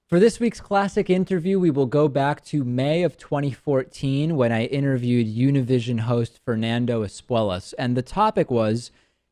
For this week's classic interview, we will go back to May of 2014 when I interviewed Univision host Fernando Espuelas. And the topic was,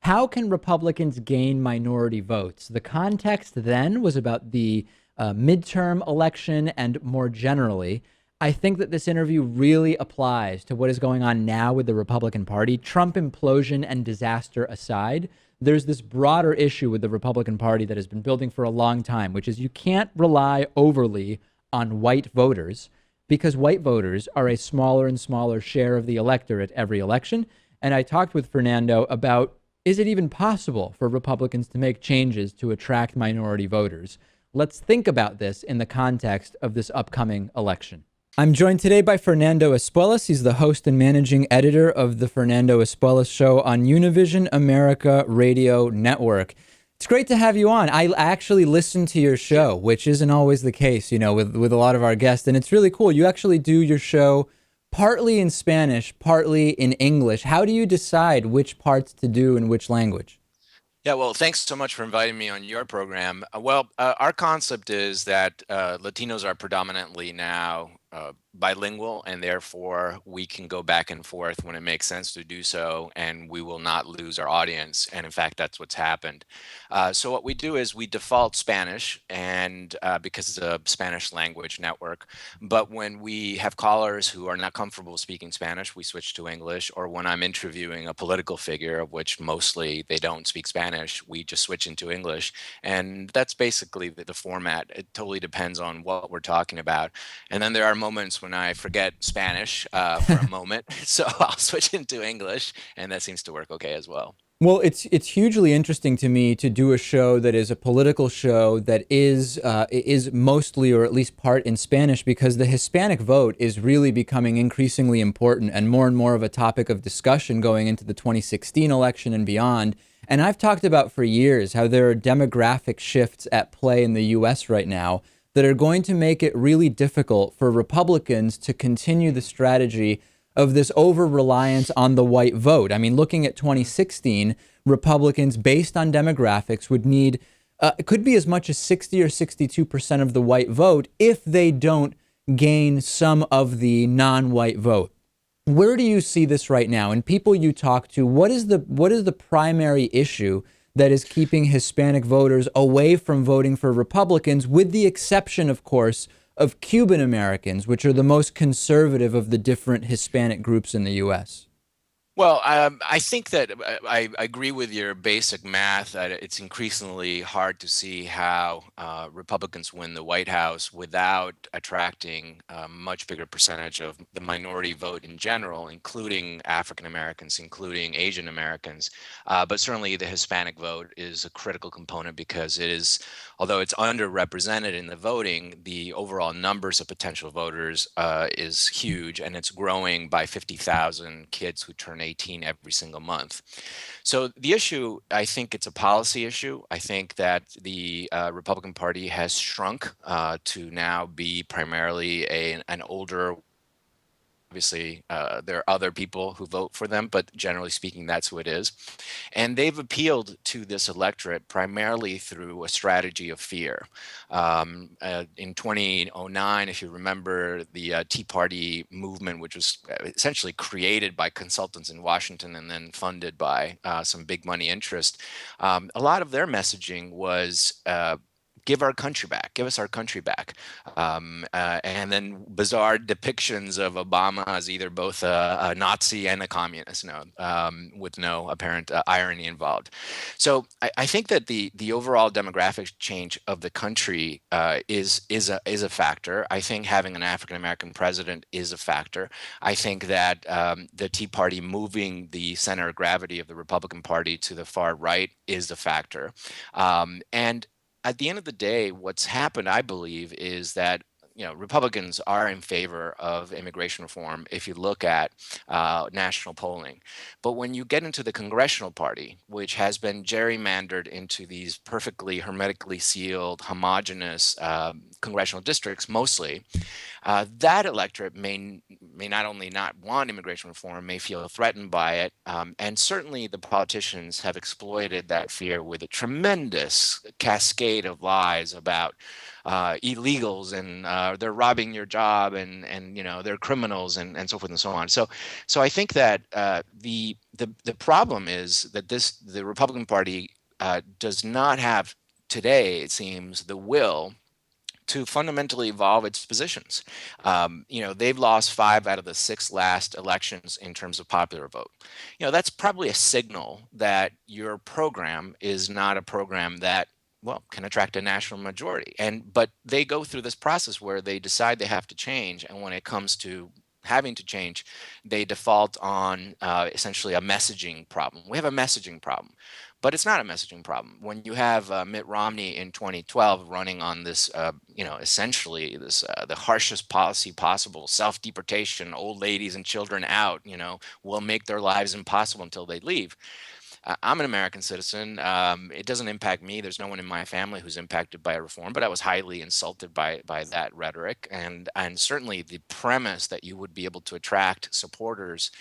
how can Republicans gain minority votes? The context then was about the midterm election, and more generally, I think that this interview really applies to what is going on now with the Republican Party. Trump implosion and disaster aside, there's this broader issue with the Republican Party that has been building for a long time, which is you can't rely overly on white voters because white voters are a smaller and smaller share of the electorate every election. And I talked with Fernando about, is it even possible for Republicans to make changes to attract minority voters? Let's think about this in the context of this upcoming election. I'm joined today by Fernando Espuelas. He's the host and managing editor of the Fernando Espuelas Show on Univision America Radio Network. It's great to have you on. I actually listen to your show, which isn't always the case, you know, with a lot of our guests, and it's really cool. You actually do your show partly in Spanish, partly in English. How do you decide which parts to do in which language? Yeah, well, thanks so much for inviting me on your program. Our concept is that Latinos are predominantly now bilingual, and therefore we can go back and forth when it makes sense to do so, and we will not lose our audience. And in fact, that's what's happened. So what we do is we default Spanish, and because it's a Spanish language network. But when we have callers who are not comfortable speaking Spanish, we switch to English. Or when I'm interviewing a political figure, of which mostly they don't speak Spanish, we just switch into English. And that's basically the format. It totally depends on what we're talking about. And then there are moments when I forget Spanish for a moment, so I'll switch into English, and that seems to work okay as well. Well, it's hugely interesting to me to do a show that is a political show that is mostly, or at least part, in Spanish, because the Hispanic vote is really becoming increasingly important and more of a topic of discussion going into the 2016 election and beyond. And I've talked about for years how there are demographic shifts at play in the U.S. right now that are going to make it really difficult for Republicans to continue the strategy of this over-reliance on the white vote. I mean, looking at 2016, Republicans, based on demographics, would need, it could be as much as 60 or 62% of the white vote if they don't gain some of the non-white vote. Where do you see this right now? And people you talk to, what is the primary issue that is keeping Hispanic voters away from voting for Republicans, with the exception, of course, of Cuban Americans, which are the most conservative of the different Hispanic groups in the U.S.? Well, I think that I agree with your basic math that it's increasingly hard to see how Republicans win the White House without attracting a much bigger percentage of the minority vote in general, including African Americans, including Asian Americans. But certainly the Hispanic vote is a critical component because it is, although it's underrepresented in the voting, the overall numbers of potential voters is huge, and it's growing by 50,000 kids who turn 18 every single month. So the issue, I think it's a policy issue. I think that the Republican Party has shrunk to now be primarily an older. Obviously, there are other people who vote for them, but generally speaking, that's who it is. And they've appealed to this electorate primarily through a strategy of fear. In 2009, if you remember, the Tea Party movement, which was essentially created by consultants in Washington and then funded by some big money interest, a lot of their messaging was give our country back, give us our country back. And then bizarre depictions of Obama as either both a Nazi and a communist, with no apparent irony involved. So I think that the overall demographic change of the country is a factor. I think having an African American president is a factor. I think that the Tea Party moving the center of gravity of the Republican Party to the far right is a factor. And at the end of the day, what's happened, I believe, is that Republicans are in favor of immigration reform if you look at national polling. But when you get into the congressional party, which has been gerrymandered into these perfectly hermetically sealed, homogenous congressional districts mostly, that electorate may not only not want immigration reform, may feel threatened by it. And certainly the politicians have exploited that fear with a tremendous cascade of lies about illegals, and they're robbing your job, and they're criminals, and so forth and so on. So I think that the problem is that the Republican Party does not have today, it seems, the will to fundamentally evolve its positions. They've lost 5 out of the 6 last elections in terms of popular vote. That's probably a signal that your program is not a program that, well, can attract a national majority. But they go through this process where they decide they have to change, and when it comes to having to change, they default on essentially a messaging problem. We have a messaging problem, but it's not a messaging problem. When you have Mitt Romney in 2012 running on this, essentially this the harshest policy possible, self-deportation, old ladies and children out, will make their lives impossible until they leave. I'm an American citizen. It doesn't impact me. There's no one in my family who's impacted by a reform, but I was highly insulted by that rhetoric, and certainly the premise that you would be able to attract supporters,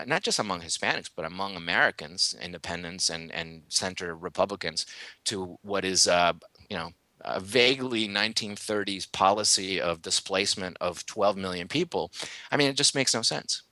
not just among Hispanics, but among Americans, independents and center Republicans, to what is a vaguely 1930s policy of displacement of 12 million people. I mean, it just makes no sense.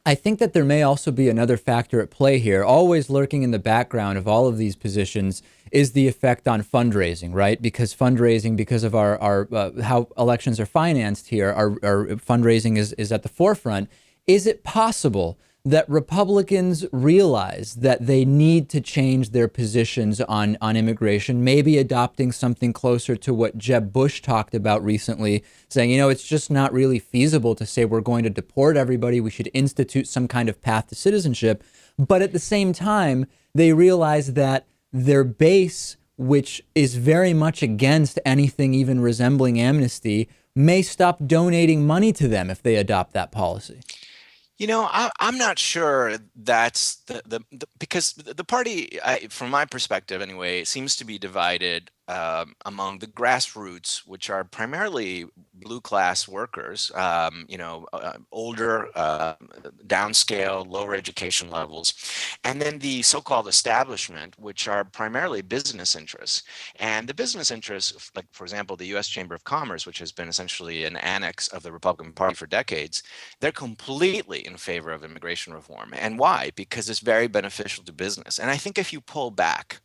I think that there may also be another factor at play here. Always lurking in the background of all of these positions is the effect on fundraising, right? Because fundraising, because of our how elections are financed here, our fundraising is at the forefront. Is it possible that Republicans realize that they need to change their positions on immigration, maybe adopting something closer to what Jeb Bush talked about recently, saying, it's just not really feasible to say we're going to deport everybody. We should institute some kind of path to citizenship. But at the same time, they realize that their base, which is very much against anything even resembling amnesty, may stop donating money to them if they adopt that policy. I'm not sure that's because the party, from my perspective anyway, seems to be divided among the grassroots, which are primarily blue class workers, older, downscale, lower education levels, and then the so-called establishment, which are primarily business interests. And the business interests, like, for example, the U.S. Chamber of Commerce, which has been essentially an annex of the Republican Party for decades, they're completely in favor of immigration reform. And why? Because it's very beneficial to business. And I think if you pull back,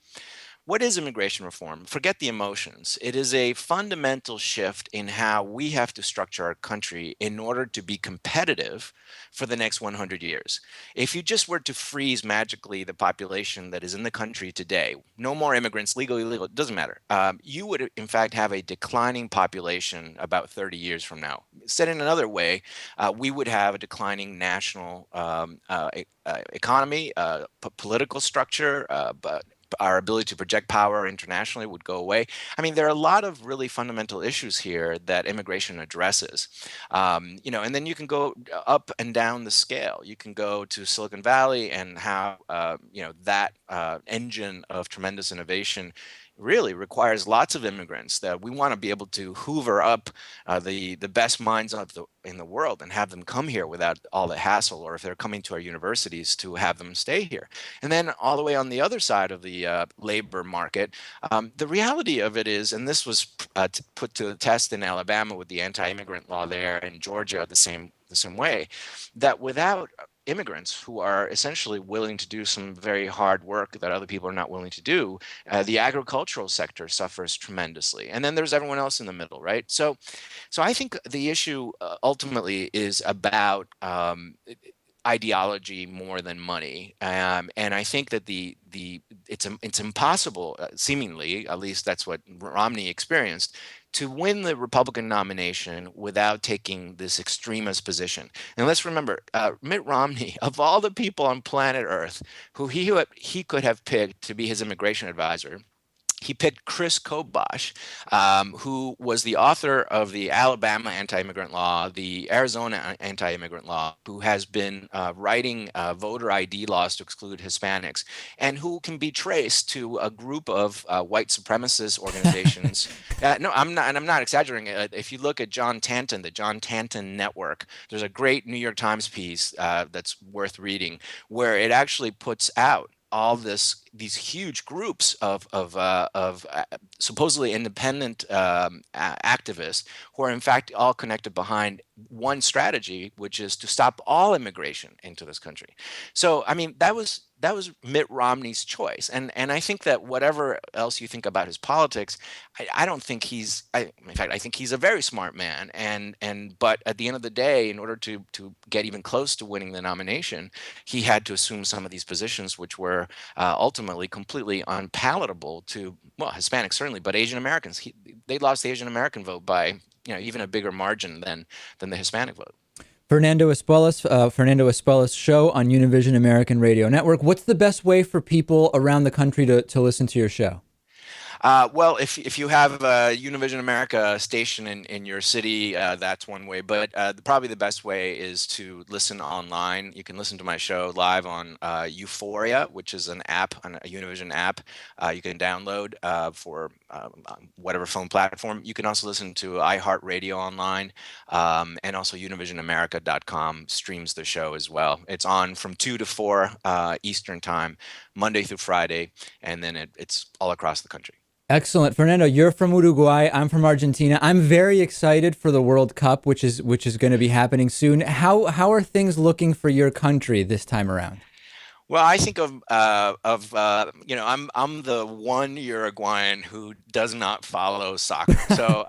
what is immigration reform? Forget the emotions. It is a fundamental shift in how we have to structure our country in order to be competitive for the next 100 years. If you just were to freeze magically the population that is in the country today, no more immigrants, legal, illegal, it doesn't matter. You would, in fact, have a declining population about 30 years from now. Said in another way, we would have a declining national economy, political structure, but our ability to project power internationally would go away. I mean, there are a lot of really fundamental issues here that immigration addresses. And then you can go up and down the scale. You can go to Silicon Valley and how, that engine of tremendous innovation really requires lots of immigrants, that we want to be able to hoover up the best minds in the world and have them come here without all the hassle, or if they're coming to our universities, to have them stay here. And then all the way on the other side of the labor market, the reality of it is, and this was put to the test in Alabama with the anti-immigrant law there, in Georgia the same way, that without immigrants who are essentially willing to do some very hard work that other people are not willing to do, the agricultural sector suffers tremendously. And then there's everyone else in the middle, right? So I think the issue ultimately is about ideology more than money, and I think that it's impossible, seemingly, at least that's what Romney experienced, to win the Republican nomination without taking this extremist position. And let's remember, Mitt Romney, of all the people on planet Earth who he could have picked to be his immigration advisor, he picked Chris Kobosh, who was the author of the Alabama anti-immigrant law, the Arizona anti-immigrant law, who has been writing voter ID laws to exclude Hispanics, and who can be traced to a group of white supremacist organizations. No, I'm not, and I'm not exaggerating. If you look at John Tanton, the John Tanton Network, there's a great New York Times piece that's worth reading, where it actually puts out all these huge groups of supposedly independent activists who are in fact all connected behind one strategy, which is to stop all immigration into this country. So I mean that was Mitt Romney's choice, and I think that whatever else you think about his politics, I don't think in fact I think he's a very smart man, and but at the end of the day, in order to get even close to winning the nomination, he had to assume some of these positions, which were ultimately completely unpalatable to, well, Hispanics certainly, but Asian Americans. They lost the Asian American vote by, even a bigger margin than the Hispanic vote. Fernando Espuelas show on Univision American Radio Network. What's the best way for people around the country to listen to your show? Well, if you have a Univision America station in your city, that's one way. But probably the best way is to listen online. You can listen to my show live on Euphoria, which is an app, a Univision app you can download for whatever phone platform. You can also listen to iHeartRadio online, and also UnivisionAmerica.com streams the show as well. It's on from 2 to 4 Eastern time, Monday through Friday, and then it's all across the country. Excellent. Fernando, you're from Uruguay. I'm from Argentina. I'm very excited for the World Cup, which is going to be happening soon. How are things looking for your country this time around? Well, I think I'm the one Uruguayan who does not follow soccer. So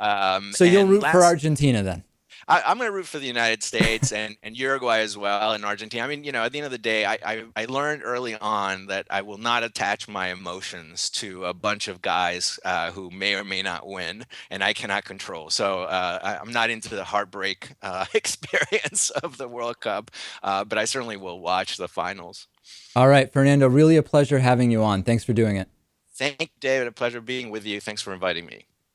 So you'll root for Argentina then? I'm going to root for the United States and Uruguay as well, and Argentina. I mean, at the end of the day, I learned early on that I will not attach my emotions to a bunch of guys who may or may not win, and I cannot control. So I'm not into the heartbreak experience of the World Cup, but I certainly will watch the finals. All right, Fernando, really a pleasure having you on. Thank you for doing it. Thank you, David. A pleasure being with you. Thanks for inviting me.